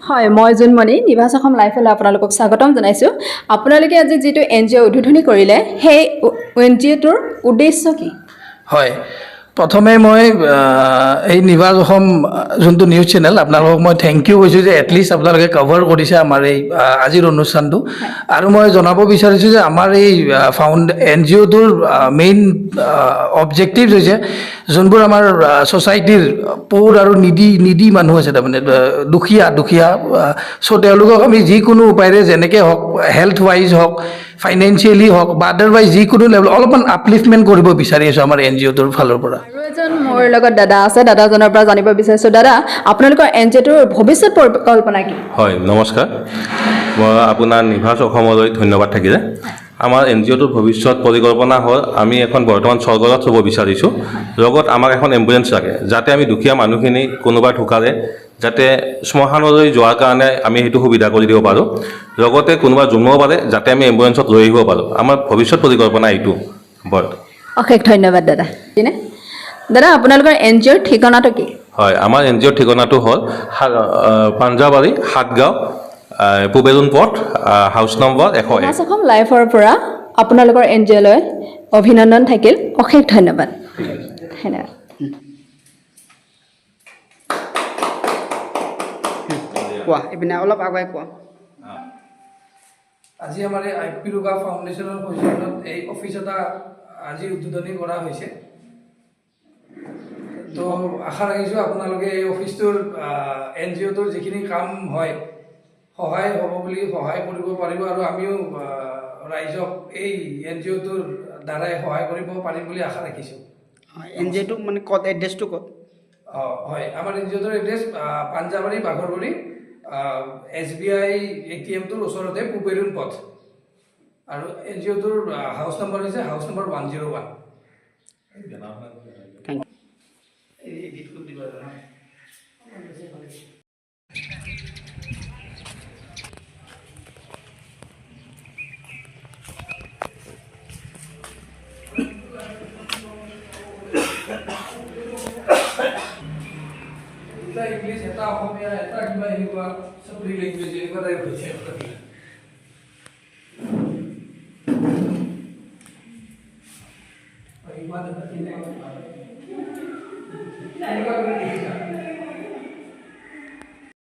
হয় মই জুনমণি নিভাস অসম লাইফলৈ আপোনালোকক স্বাগতম জনাইছোঁ। আপোনালোকে আজি যিটো NGO উদ্বোধনী কৰিলে সেই NGOটোৰ উদ্দেশ্য কি? হয় প্ৰথমে মই এই নিভাজ অসম যোনটো নিউজ চেনেল আপোনালোকক মই থেংক ইউ কৈছোঁ যে এটলিষ্ট আপোনালোকে কভাৰ কৰিছে আমাৰ এই আজিৰ অনুষ্ঠানটো। আৰু মই জনাব বিচাৰিছোঁ যে আমাৰ এই NGOটোৰ মেইন অবজেক্টিভ হৈছে যোনবোৰ আমাৰ ছ'চাইটিৰ প'ৰ আৰু নিডি মানুহ আছে তাৰমানে দুখীয়া চ' তেওঁলোকক আমি যিকোনো উপায়েৰে যেনেকৈ হওক হেল্থ ৱাইজ হওক ফাইনেন্সিয়েলি হওক বা আদাৰৱাইজ যিকোনো লেভেল অলপমান আপলিফমেণ্ট কৰিব বিচাৰি আছোঁ আমাৰ NGOটোৰ ফালৰ পৰা। আৰু এজন মোৰ লগত দাদা আছে, দাদাজনৰ পৰা জানিব বিচাৰিছোঁ। দাদা, আপোনালোকৰ NGOটোৰ ভৱিষ্যত পৰিকল্পনা কি? হয় নমস্কাৰ, মই আপোনাৰ নিভাজ অসমলৈ ধন্যবাদ থাকিলে। আমাৰ NGOটোৰ ভৱিষ্যত পৰিকল্পনা হ'ল আমি এখন বৰ্তমান স্বৰ্গৰাজ হ'ব বিচাৰিছোঁ। লগত আমাক এখন এম্বুলেঞ্চ লাগে যাতে আমি দুখীয়া মানুহখিনি কোনোবা ঢুকালে যাতে শ্মশানলৈ যোৱাৰ কাৰণে আমি সেইটো সুবিধা কৰি দিব পাৰোঁ। লগতে কোনোবা জন্মও পাৰে যাতে আমি এম্বুলেঞ্চত লৈ আহিব পাৰোঁ। আমাৰ ভৱিষ্যত পৰিকল্পনা এইটো অশেষ ধন্যবাদ দাদা। দাদা আপোনালোকৰ NGOৰ ঠিকনাটো কি? হয়, আমাৰ NGOৰ ঠিকনাটো হ'ল পাঞ্জাবাৰী সাতগাঁও পুবেৰুণ পথ হাউচ নম্বৰ 101। নিভাস অসম লাইফৰ পৰা আপোনালোকৰ NGOলৈ অভিনন্দন থাকিল। অশেষ ধন্যবাদ। ধন্যবাদ। কোৱা এইপিনে অলপ আগুৱাই কোৱা। আজি আমাৰ এই IP ৰোগা ফাউণ্ডেশ্যনৰ সৌজন্যত এই অফিচ এটা আজি উদ্বোধনী কৰা হৈছে। তো আশা ৰাখিছোঁ আপোনালোকে এই অফিচটোৰ NGOটোৰ যিখিনি কাম হয় সহায় হ'ব বুলি সহায় কৰিব পাৰিব আৰু আমিও ৰাইজক এই NGOটোৰ দ্বাৰাই সহায় কৰিব পাৰিম বুলি আশা ৰাখিছোঁ। NGOটো মানে ক'ত, এড্ৰেছটো ক'ত? হয়, আমাৰ NGOটোৰ এড্ৰেছ পাঞ্জাবাৰী বাঘৰবুৰী SBI ATMটোৰ ওচৰতে পুবেৰুণ পথ আৰু NGOটোৰ হাউচ নম্বৰ হৈছে হাউচ নম্বৰ 101। এটা ইংলিছ এটা অসমীয়া এটা কিবা এনেকুৱা চবৰি লেংগুৱেজ এনেকুৱা টাইপ হৈছে।